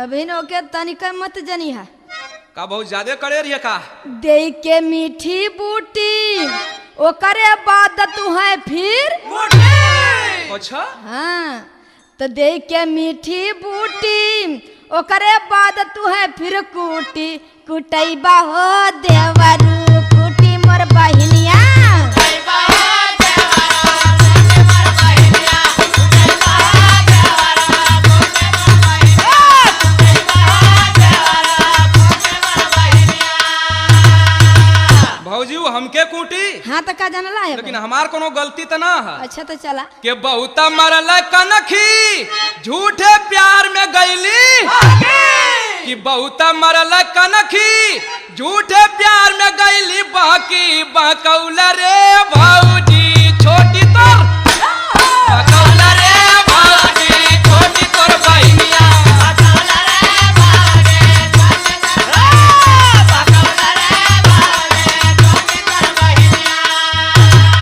अभी न ओके तनिका मत जनी है का बहुत ज्यादा करे रही का दे के मीठी बूटी ओकरे बाद तू है फिर अच्छा हाँ तो दे के मीठी बूटी ओकरे बाद तू है फिर कूटी कुटैबा हो देवरू कुटी मोर बहिनिया भौजी वो हमके कूटी हाँ तो का जानला है लेकिन हमार कोनो गलती तो ना है अच्छा तो चला के बहुत मरल कनखी झूठे प्यार में गईली कि बहुत मरल कनखी झूठे प्यार में गईली बाकी बकौला रे भौजी